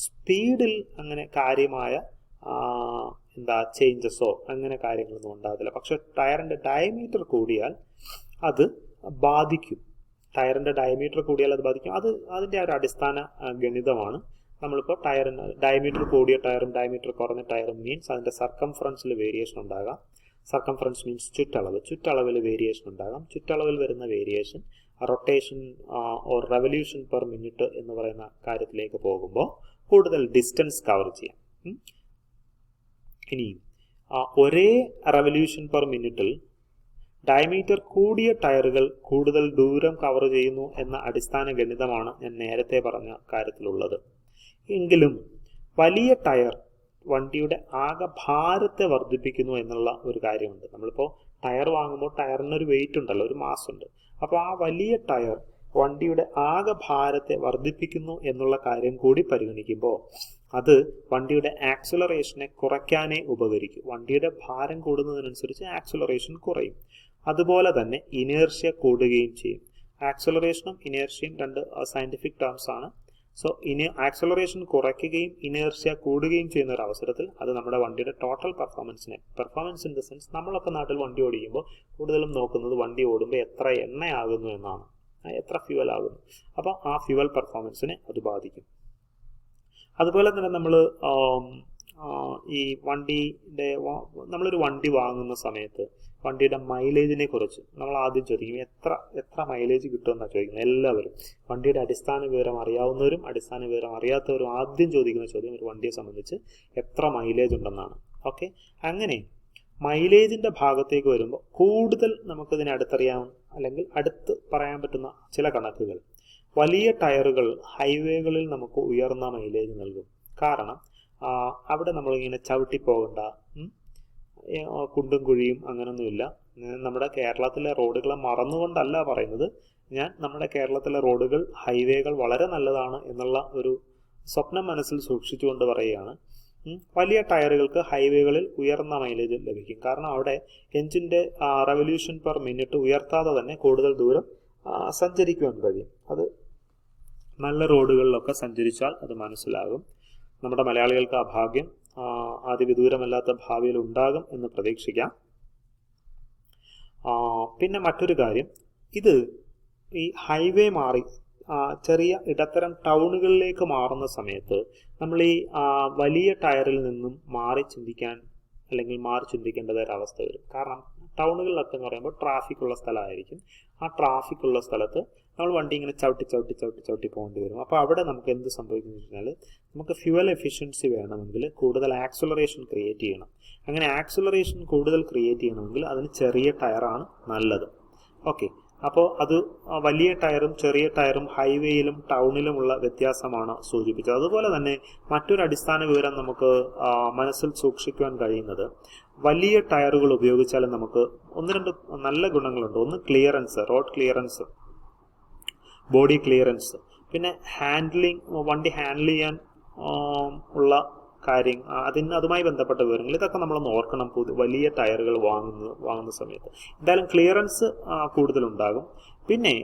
സ്പീഡിൽ അങ്ങനെ കാര്യമായ ചേഞ്ചസോ അങ്ങനെ കാര്യങ്ങളൊന്നും ഉണ്ടാകില്ല. പക്ഷെ ടയറിൻ്റെ ഡയമീറ്റർ കൂടിയാൽ അത് ബാധിക്കും. അത് അതിൻ്റെ ഒരു അടിസ്ഥാന ഗണിതമാണ്. നമ്മളിപ്പോൾ ടയറിന് ഡയമീറ്റർ കൂടിയ ടയറും ഡയമീറ്റർ കുറഞ്ഞ ടയറും മീൻസ് അതിൻ്റെ സർക്കംഫറൻസിൽ വേരിയേഷൻ ഉണ്ടാകാം. സർക്കംഫറൻസ് മീൻസ് ചുറ്റളവിൽ വേരിയേഷൻ ഉണ്ടാകാം. ചുറ്റളവിൽ വരുന്ന variation rotation or revolution per minute എന്ന് പറയുന്ന കാര്യത്തിലേക്ക് പോകുമ്പോൾ കൂടുതൽ ഡിസ്റ്റൻസ് കവർ ചെയ്യാം. ഇനിയും ഒരേ റെവല്യൂഷൻ പെർ മിനിറ്റിൽ ഡയമീറ്റർ കൂടിയ ടയറുകൾ കൂടുതൽ ദൂരം കവർ ചെയ്യുന്നു എന്ന അടിസ്ഥാന ഗണിതമാണ് ഞാൻ നേരത്തെ പറഞ്ഞ കാര്യത്തിലുള്ളത്. എങ്കിലും വലിയ ടയർ വണ്ടിയുടെ ആകെ ഭാരത്തെ വർദ്ധിപ്പിക്കുന്നു എന്നുള്ള ഒരു കാര്യമുണ്ട്. നമ്മളിപ്പോൾ ടയർ വാങ്ങുമ്പോൾ ടയറിനൊരു വെയിറ്റ് ഉണ്ടല്ലോ, ഒരു മാസ് ഉണ്ട്. അപ്പോൾ ആ വലിയ ടയർ വണ്ടിയുടെ ആകെ ഭാരത്തെ വർദ്ധിപ്പിക്കുന്നു എന്നുള്ള കാര്യം കൂടി പരിഗണിക്കുമ്പോൾ അത് വണ്ടിയുടെ ആക്സിലറേഷനെ കുറയ്ക്കാനേ ഉപകരിക്കും. വണ്ടിയുടെ ഭാരം കൂടുന്നതിനനുസരിച്ച് ആക്സിലറേഷൻ കുറയും. അതുപോലെ തന്നെ ഇനേർഷ്യ കൂടുകയും ചെയ്യും. ആക്സിലറേഷനും ഇനേർഷ്യയും രണ്ട് സയന്റിഫിക് ടേംസ് ആണ്. സോ ആക്സിലറേഷൻ കുറയ്ക്കുകയും ഇനേർഷ്യ കൂടുകയും ചെയ്യുന്ന ഒരു അവസരത്തിൽ അത് നമ്മുടെ വണ്ടിയുടെ total performance in the sense നമ്മളൊക്കെ നാട്ടിൽ വണ്ടി ഓടിക്കുമ്പോൾ കൂടുതലും നോക്കുന്നത് വണ്ടി ഓടുമ്പോൾ എത്ര എണ്ണയാകുന്നു എന്നാണ്, എത്ര ഫ്യൂവൽ ആകുന്നു. അപ്പോൾ ആ ഫ്യൂവൽ പെർഫോമൻസിനെ അത് ബാധിക്കും. അതുപോലെ തന്നെ നമ്മൾ ഈ നമ്മളൊരു വണ്ടി വാങ്ങുന്ന സമയത്ത് വണ്ടിയുടെ മൈലേജിനെ കുറിച്ച് നമ്മൾ ആദ്യം ചോദിക്കും, എത്ര മൈലേജ് കിട്ടുമെന്നാണ് ചോദിക്കുന്നത് എല്ലാവരും. വണ്ടിയുടെ അടിസ്ഥാന വിവരം അറിയാവുന്നവരും അടിസ്ഥാന വിവരം അറിയാത്തവരും ആദ്യം ചോദിക്കുന്ന ചോദ്യം ഒരു വണ്ടിയെ സംബന്ധിച്ച് എത്ര മൈലേജ് ഉണ്ടെന്നാണ്. ഓക്കെ, അങ്ങനെ മൈലേജിന്റെ ഭാഗത്തേക്ക് വരുമ്പോൾ കൂടുതൽ നമുക്കിതിനെ അടുത്തറിയാം അല്ലെങ്കിൽ അടുത്ത് പറയാൻ പറ്റുന്ന ചില കണക്കുകൾ. വലിയ ടയറുകൾ ഹൈവേകളിൽ നമുക്ക് ഉയർന്ന മൈലേജ് നൽകും. കാരണം അവിടെ നമ്മളിങ്ങനെ ചവിട്ടിപ്പോകണ്ട, കുണ്ടും കുഴിയും അങ്ങനൊന്നുമില്ല. നമ്മുടെ കേരളത്തിലെ റോഡുകളെ മറന്നുകൊണ്ടല്ല പറയുന്നത് ഞാൻ. നമ്മുടെ കേരളത്തിലെ റോഡുകൾ ഹൈവേകൾ വളരെ നല്ലതാണ് എന്നുള്ള ഒരു സ്വപ്നം മനസ്സിൽ സൂക്ഷിച്ചുകൊണ്ട് പറയുകയാണ്. വലിയ ടയറുകൾക്ക് ഹൈവേകളിൽ ഉയർന്ന മൈലേജ് ലഭിക്കും. കാരണം അവിടെ എഞ്ചിന്റെ റെവല്യൂഷൻ പെർ മിനിറ്റ് ഉയർത്താതെ തന്നെ കൂടുതൽ ദൂരം സഞ്ചരിക്കുവാൻ കഴിയും. അത് നല്ല റോഡുകളിലൊക്കെ സഞ്ചരിച്ചാൽ അത് മനസ്സിലാകും. നമ്മുടെ മലയാളികൾക്ക് ആ ഭാഗ്യം അതിവിദൂരമല്ലാത്ത ഭാവിയിൽ ഉണ്ടാകും എന്ന് പ്രതീക്ഷിക്കാം. പിന്നെ മറ്റൊരു കാര്യം, ഇത് ഈ ഹൈവേ മാറി ചെറിയ ഇടത്തരം ടൗണുകളിലേക്ക് മാറുന്ന സമയത്ത് നമ്മൾ ഈ വലിയ ടയറിൽ നിന്നും മാറി ചിന്തിക്കേണ്ടതായ ഒരവസ്ഥ വരും. കാരണം ടൗണുകളിലൊക്കെ എന്ന് പറയുമ്പോൾ ട്രാഫിക് ഉള്ള സ്ഥലമായിരിക്കും. ആ ട്രാഫിക് ഉള്ള സ്ഥലത്ത് നമ്മൾ വണ്ടി ഇങ്ങനെ ചവിട്ടി പോകേണ്ടി വരും. അപ്പോൾ അവിടെ നമുക്ക് എന്ത് സംഭവിക്കുന്നു വെച്ചാൽ നമുക്ക് ഫ്യൂവൽ എഫിഷ്യൻസി വേണമെങ്കിൽ കൂടുതൽ ആക്സിലറേഷൻ ക്രിയേറ്റ് ചെയ്യണം. അങ്ങനെ ആക്സിലറേഷൻ കൂടുതൽ ക്രിയേറ്റ് ചെയ്യണമെങ്കിൽ അതിന് ചെറിയ ടയറാണ് നല്ലത്. ഓക്കെ, അപ്പോൾ അത് വലിയ ടയറും ചെറിയ ടയറും ഹൈവേയിലും ടൗണിലുമുള്ള വ്യത്യാസമാണ് സൂചിപ്പിച്ചത്. അതുപോലെ തന്നെ മറ്റൊരു അടിസ്ഥാന വിവരം നമുക്ക് മനസ്സിൽ സൂക്ഷിക്കുവാൻ കഴിയുന്നത്, വലിയ ടയറുകൾ ഉപയോഗിച്ചാൽ നമുക്ക് ഒന്ന് രണ്ട് നല്ല ഗുണങ്ങളുണ്ട്. ഒന്ന് clearance, road clearance, body clearance, പിന്നെ വണ്ടി ഹാൻഡിൽ ചെയ്യാൻ ഉള്ള കാര്യം, അതുമായി ബന്ധപ്പെട്ട വിവരങ്ങൾ, ഇതൊക്കെ നമ്മളൊന്ന് ഓർക്കണം വലിയ ടയറുകൾ വാങ്ങുന്ന സമയത്ത്. എന്തായാലും ക്ലിയറൻസ് കൂടുതലുണ്ടാകും. പിന്നെ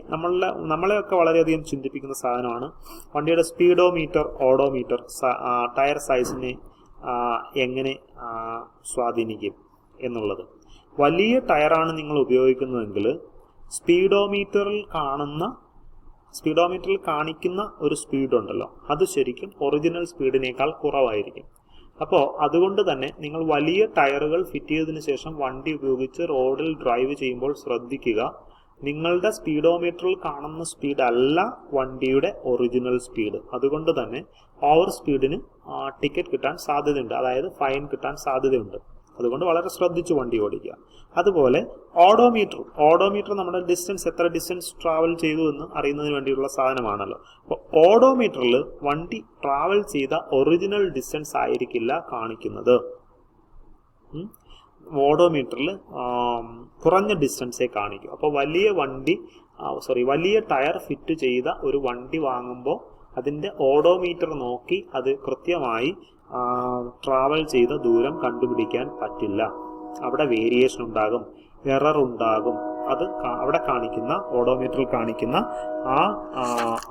നമ്മളെയൊക്കെ വളരെയധികം ചിന്തിപ്പിക്കുന്ന സാധനമാണ് വണ്ടിയുടെ സ്പീഡോമീറ്റർ, ഓഡോമീറ്റർ ടയർ സൈസിനെ എങ്ങനെ സ്വാധീനിക്കും എന്നുള്ളത്. വലിയ ടയറാണ് നിങ്ങൾ ഉപയോഗിക്കുന്നതെങ്കിൽ സ്പീഡോമീറ്ററിൽ കാണിക്കുന്ന ഒരു സ്പീഡ് ഉണ്ടല്ലോ, അത് ശരിക്കും ഒറിജിനൽ സ്പീഡിനേക്കാൾ കുറവായിരിക്കും. അപ്പോൾ അതുകൊണ്ട് തന്നെ നിങ്ങൾ വലിയ ടയറുകൾ ഫിറ്റ് ചെയ്തതിനു ശേഷം വണ്ടി ഉപയോഗിച്ച് റോഡിൽ ഡ്രൈവ് ചെയ്യുമ്പോൾ ശ്രദ്ധിക്കുക, നിങ്ങളുടെ സ്പീഡോമീറ്ററിൽ കാണുന്ന സ്പീഡ് അല്ല വണ്ടിയുടെ ഒറിജിനൽ സ്പീഡ്. അതുകൊണ്ട് തന്നെ ഓവർ സ്പീഡിന് ടിക്കറ്റ് കിട്ടാൻ സാധ്യതയുണ്ട്, അതായത് ഫൈൻ കിട്ടാൻ സാധ്യതയുണ്ട്. അതുകൊണ്ട് വളരെ ശ്രദ്ധിച്ച് വണ്ടി ഓടിക്കുക. അതുപോലെ ഓഡോമീറ്റർ നമ്മുടെ എത്ര ഡിസ്റ്റൻസ് ട്രാവൽ ചെയ്തു എന്ന് അറിയുന്നതിന് വേണ്ടിയുള്ള സാധനമാണല്ലോ. അപ്പോൾ ഓഡോമീറ്ററിൽ വണ്ടി ട്രാവൽ ചെയ്ത ഒറിജിനൽ ഡിസ്റ്റൻസ് ആയിരിക്കില്ല കാണിക്കുന്നത്. ഓഡോമീറ്ററിൽ കുറഞ്ഞ ഡിസ്റ്റൻസേ കാണിക്കും. അപ്പോൾ വലിയ ടയർ ഫിറ്റ് ചെയ്ത ഒരു വണ്ടി വാങ്ങുമ്പോൾ അതിൻ്റെ ഓഡോമീറ്റർ നോക്കി അത് കൃത്യമായി ട്രാവൽ ചെയ്ത ദൂരം കണ്ടുപിടിക്കാൻ പറ്റില്ല. അവിടെ വേരിയേഷൻ ഉണ്ടാകും, എറർ ഉണ്ടാകും. അത് അവിടെ കാണിക്കുന്ന ഓഡോമീറ്ററിൽ കാണിക്കുന്ന ആ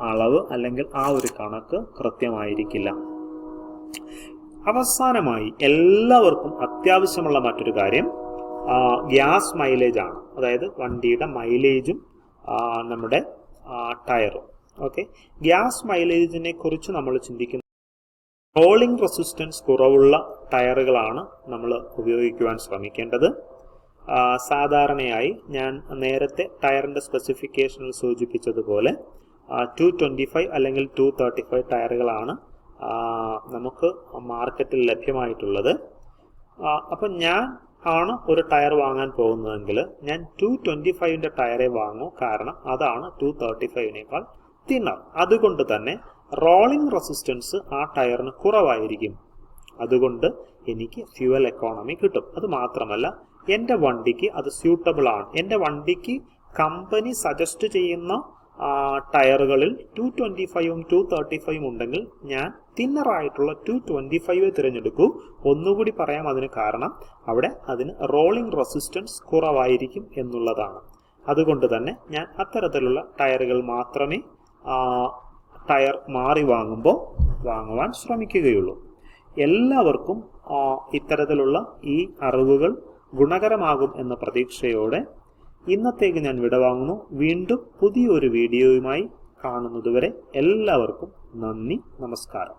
അളവ് അല്ലെങ്കിൽ ആ ഒരു കണക്ക് കൃത്യമായിരിക്കില്ല. അവസാനമായി എല്ലാവർക്കും അത്യാവശ്യമുള്ള മറ്റൊരു കാര്യം ഗ്യാസ് മൈലേജ് ആണ്. അതായത് വണ്ടിയുടെ മൈലേജും നമ്മുടെ ടയറും. ഓക്കെ, ഗ്യാസ് മൈലേജിനെ കുറിച്ച് നമ്മൾ ചിന്തിക്കുന്ന റോളിംഗ് റെസിസ്റ്റൻസ് കുറവുള്ള ടയറുകളാണ് നമ്മൾ ഉപയോഗിക്കുവാൻ ശ്രമിക്കേണ്ടത്. സാധാരണയായി ഞാൻ നേരത്തെ ടയറിൻ്റെ സ്പെസിഫിക്കേഷനിൽ സൂചിപ്പിച്ചതുപോലെ 225 അല്ലെങ്കിൽ 235 ടയറുകളാണ് നമുക്ക് മാർക്കറ്റിൽ ലഭ്യമായിട്ടുള്ളത്. അപ്പം ഞാൻ ആണ് ഒരു ടയർ വാങ്ങാൻ പോകുന്നതെങ്കിൽ ഞാൻ 225ൻ്റെ ടയറെ വാങ്ങൂ, കാരണം അതാണ് 235നേക്കാൾ തിന്നർ. അതുകൊണ്ട് തന്നെ റോളിംഗ് റെസിസ്റ്റൻസ് ആ ടയറിന് കുറവായിരിക്കും. അതുകൊണ്ട് എനിക്ക് ഫ്യൂവൽ എക്കോണമി കിട്ടും. അത് മാത്രമല്ല എൻ്റെ വണ്ടിക്ക് അത് സ്യൂട്ടബിൾ ആണ്. എൻ്റെ വണ്ടിക്ക് കമ്പനി സജസ്റ്റ് ചെയ്യുന്ന ടയറുകളിൽ 225ഉം 235ഉം ഉണ്ടെങ്കിൽ ഞാൻ തിന്നറായിട്ടുള്ള 225 തിരഞ്ഞെടുക്കൂ. ഒന്നുകൂടി പറയാം അതിന് കാരണം, അവിടെ അതിന് റോളിംഗ് റെസിസ്റ്റൻസ് കുറവായിരിക്കും എന്നുള്ളതാണ്. അതുകൊണ്ട് തന്നെ ഞാൻ അത്തരത്തിലുള്ള ടയറുകൾ മാത്രമേ ടയർ മാറി വാങ്ങുവാൻ ശ്രമിക്കുകയുള്ളൂ. എല്ലാവർക്കും ഇത്തരത്തിലുള്ള ഈ അറിവുകൾ ഗുണകരമാകും എന്ന പ്രതീക്ഷയോടെ ഇന്നത്തേക്ക് ഞാൻ വിടവാങ്ങുന്നു. വീണ്ടും പുതിയൊരു വീഡിയോയുമായി കാണുന്നതുവരെ എല്ലാവർക്കും നന്ദി, നമസ്കാരം.